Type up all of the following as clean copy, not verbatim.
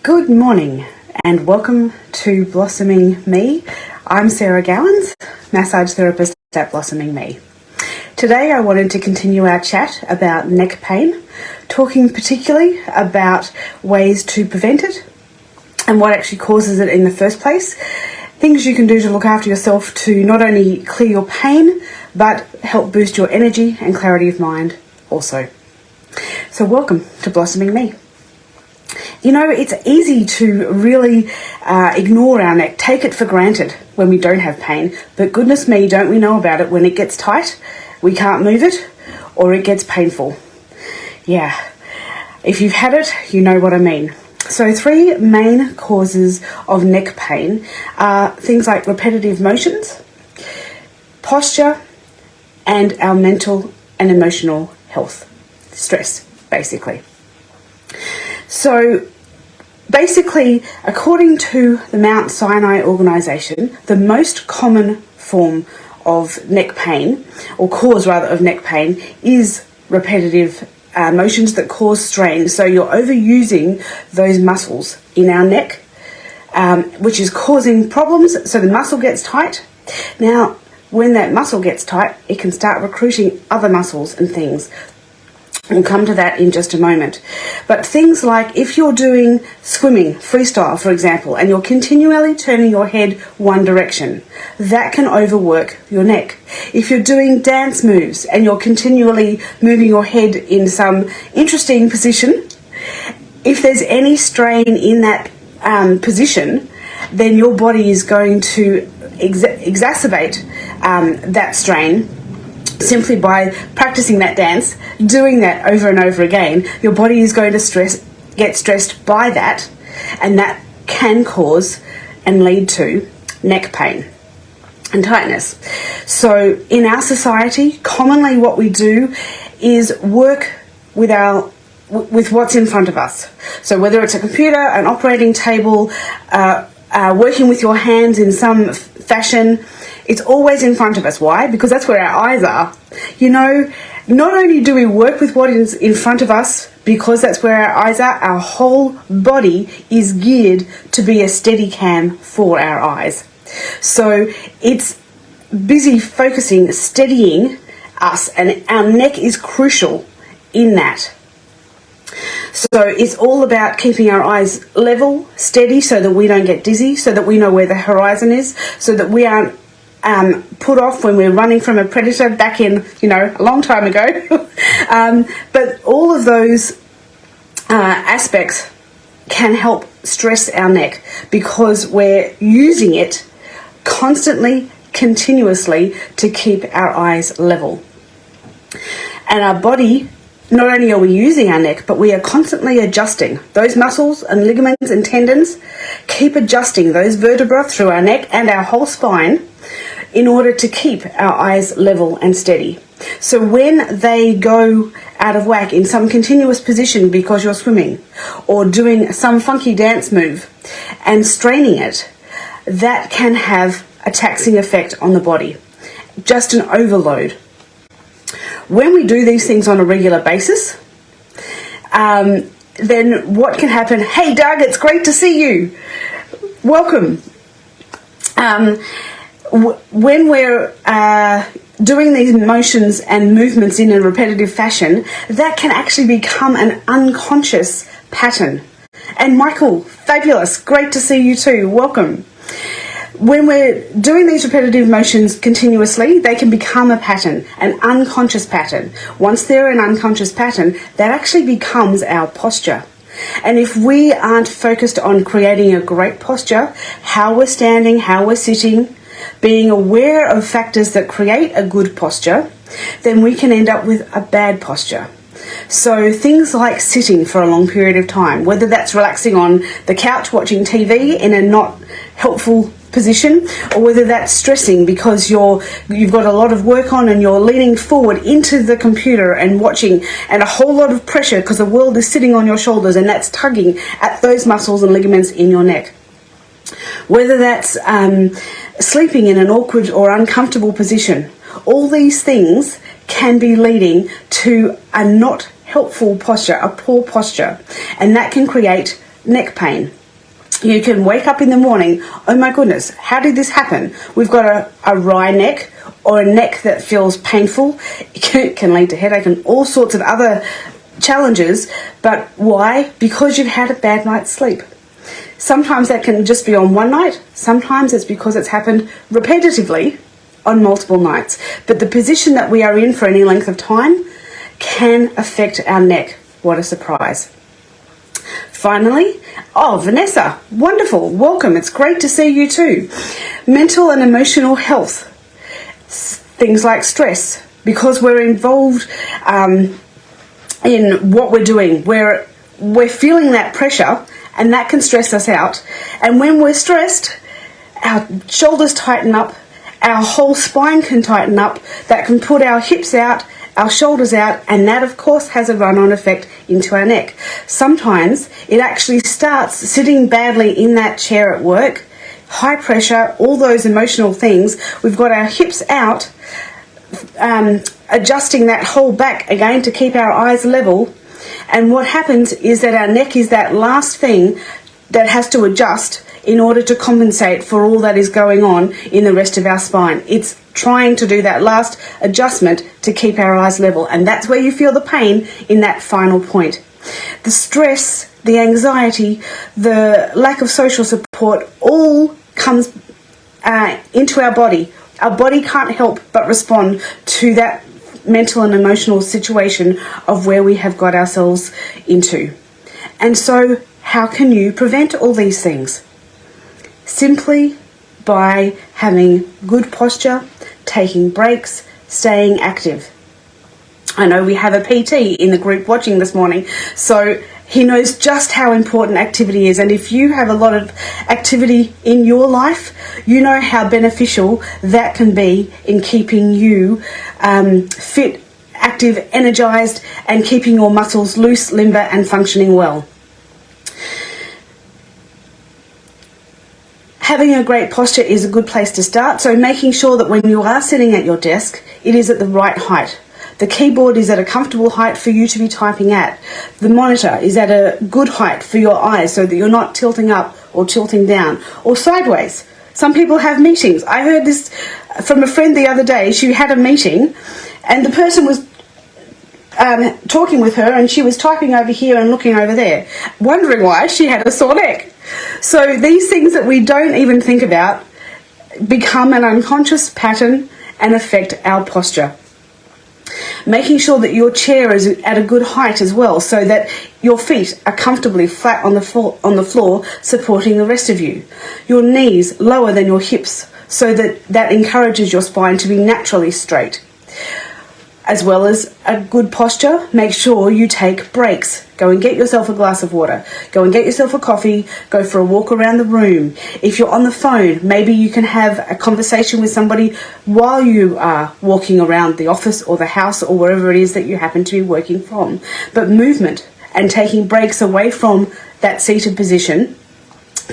Good morning and welcome to Blossoming Me. I'm Sarah Gowans, massage therapist at Blossoming Me. Today I wanted to continue our chat about neck pain, talking particularly about ways to prevent it and what actually causes it in the first place. Things you can do to look after yourself to not only clear your pain, but help boost your energy and clarity of mind also. So welcome to Blossoming Me. You know, it's easy to really ignore our neck, take it for granted when we don't have pain, but goodness me, don't we know about it when it gets tight, we can't move it, or it gets painful. Yeah, if you've had it, you know what I mean. So 3 main causes of neck pain are things like repetitive motions, posture, and our mental and emotional health, stress, basically. So basically, according to the Mount Sinai organisation, the most common form of neck pain, or cause rather of neck pain, is repetitive motions that cause strain. So you're overusing those muscles in our neck, which is causing problems. So the muscle gets tight. Now, when that muscle gets tight, it can start recruiting other muscles and things. We'll come to that in just a moment. But things like if you're doing swimming, freestyle, for example, and you're continually turning your head one direction, that can overwork your neck. If you're doing dance moves and you're continually moving your head in some interesting position, if there's any strain in that position, then your body is going to exacerbate that strain. Simply by practicing that dance, doing that over and over again, your body is going to get stressed by that, and that can cause and lead to neck pain and tightness. So in our society, commonly what we do is work with what's in front of us. So whether it's a computer, an operating table, working with your hands in some fashion, it's always in front of us. Why? Because that's where our eyes are. You know, not only do we work with what is in front of us because that's where our eyes are, our whole body is geared to be a steady cam for our eyes. So it's busy focusing, steadying us, and our neck is crucial in that. So it's all about keeping our eyes level, steady, so that we don't get dizzy, so that we know where the horizon is, so that we aren't put off when we're running from a predator back in, a long time ago. But all of those aspects can help stress our neck because we're using it constantly, continuously to keep our eyes level. And our body, not only are we using our neck, but we are constantly adjusting. Those muscles and ligaments and tendons keep adjusting those vertebrae through our neck and our whole spine in order to keep our eyes level and steady. So when they go out of whack in some continuous position because you're swimming or doing some funky dance move and straining it, that can have a taxing effect on the body, just an overload. When we do these things on a regular basis, then what can happen? Hey Doug, it's great to see you. Welcome. When we're doing these motions and movements in a repetitive fashion, that can actually become an unconscious pattern. And Michael, fabulous, great to see you too, welcome. When we're doing these repetitive motions continuously, they can become a pattern, an unconscious pattern. Once they're an unconscious pattern, that actually becomes our posture. And if we aren't focused on creating a great posture, how we're standing, how we're sitting, being aware of factors that create a good posture, then we can end up with a bad posture. So things like sitting for a long period of time, whether that's relaxing on the couch watching TV in a not helpful position, or whether that's stressing because you've got a lot of work on and you're leaning forward into the computer and watching, and a whole lot of pressure because the world is sitting on your shoulders and that's tugging at those muscles and ligaments in your neck. Whether that's sleeping in an awkward or uncomfortable position, all these things can be leading to a not helpful posture, a poor posture, and that can create neck pain. You can wake up in the morning, oh my goodness, how did this happen? We've got a wry neck or a neck that feels painful. It can lead to headache and all sorts of other challenges. But why? Because you've had a bad night's sleep. Sometimes that can just be on one night. Sometimes it's because it's happened repetitively on multiple nights. But the position that we are in for any length of time can affect our neck. What a surprise. Finally, Vanessa, wonderful, welcome. It's great to see you too. Mental and emotional health, things like stress, because we're involved in what we're doing. We're feeling that pressure, and that can stress us out. And when we're stressed, our shoulders tighten up, our whole spine can tighten up, that can put our hips out, our shoulders out, and that of course has a run-on effect into our neck. Sometimes it actually starts sitting badly in that chair at work, high pressure, all those emotional things. We've got our hips out, adjusting that whole back again to keep our eyes level. And what happens is that our neck is that last thing that has to adjust in order to compensate for all that is going on in the rest of our spine. It's trying to do that last adjustment to keep our eyes level, and that's where you feel the pain in that final point. The stress, the anxiety, the lack of social support all comes into our body. Our body can't help but respond to that mental and emotional situation of where we have got ourselves into. And so how can you prevent all these things? Simply by having good posture, taking breaks, staying active. I know we have a PT in the group watching this morning, so he knows just how important activity is. And if you have a lot of activity in your life, you know how beneficial that can be in keeping you fit, active, energized, and keeping your muscles loose, limber, and functioning well. Having a great posture is a good place to start, so making sure that when you are sitting at your desk, it is at the right height. The keyboard is at a comfortable height for you to be typing at. The monitor is at a good height for your eyes so that you're not tilting up or tilting down or sideways. Some people have meetings. I heard this from a friend the other day. She had a meeting and the person was talking with her and she was typing over here and looking over there, wondering why she had a sore neck. So these things that we don't even think about become an unconscious pattern and affect our posture. Making sure that your chair is at a good height as well, so that your feet are comfortably flat on the floor, supporting the rest of you. Your knees lower than your hips, so that encourages your spine to be naturally straight. As well as a good posture, make sure you take breaks. Go and get yourself a glass of water. Go and get yourself a coffee. Go for a walk around the room. If you're on the phone, maybe you can have a conversation with somebody while you are walking around the office or the house or wherever it is that you happen to be working from. But movement and taking breaks away from that seated position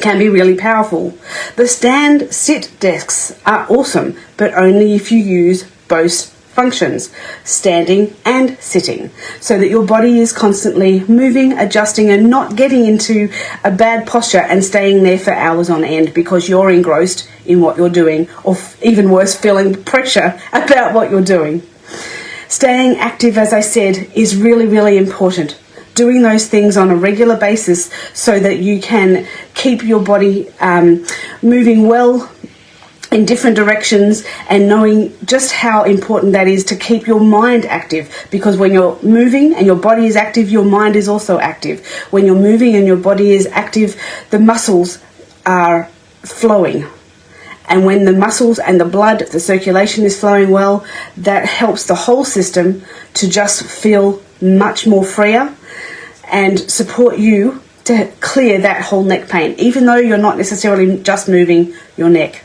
can be really powerful. The stand-sit desks are awesome, but only if you use both functions, standing and sitting, so that your body is constantly moving, adjusting, and not getting into a bad posture and staying there for hours on end because you're engrossed in what you're doing, or even worse, feeling pressure about what you're doing. Staying active, as I said, is really, really important. Doing those things on a regular basis so that you can keep your body moving well in different directions, and knowing just how important that is to keep your mind active, because when you're moving and your body is active, your mind is also active. When you're moving and your body is active, the muscles are flowing, and when the muscles and the blood, the circulation is flowing well, that helps the whole system to just feel much more freer and support you to clear that whole neck pain, even though you're not necessarily just moving your neck.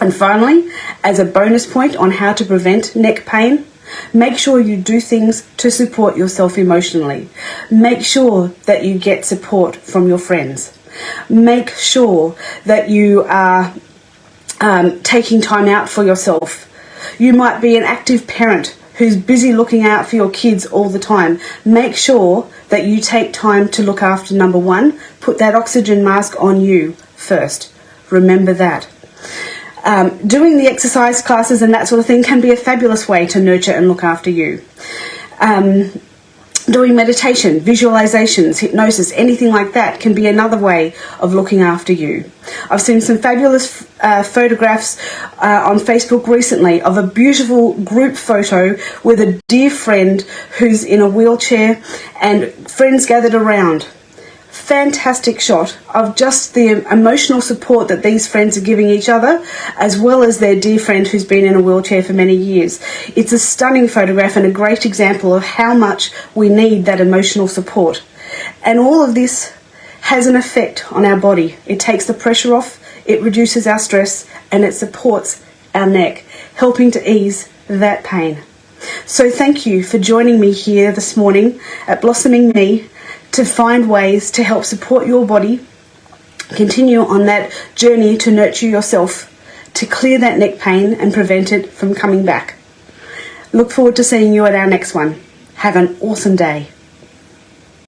And finally, as a bonus point on how to prevent neck pain, make sure you do things to support yourself emotionally. Make sure that you get support from your friends. Make sure that you are taking time out for yourself. You might be an active parent who's busy looking out for your kids all the time, make sure that you take time to look after number one. Put that oxygen mask on you first. Remember that. Doing the exercise classes and that sort of thing can be a fabulous way to nurture and look after you. Doing meditation, visualizations, hypnosis, anything like that can be another way of looking after you. I've seen some fabulous photographs on Facebook recently of a beautiful group photo with a dear friend who's in a wheelchair and friends gathered around. Fantastic shot of just the emotional support that these friends are giving each other, as well as their dear friend who's been in a wheelchair for many years. It's a stunning photograph and a great example of how much we need that emotional support. And all of this has an effect on our body. It takes the pressure off, it reduces our stress, and it supports our neck, helping to ease that pain. So thank you for joining me here this morning at Blossoming Me, to find ways to help support your body, continue on that journey to nurture yourself, to clear that neck pain and prevent it from coming back. Look forward to seeing you at our next one. Have an awesome day.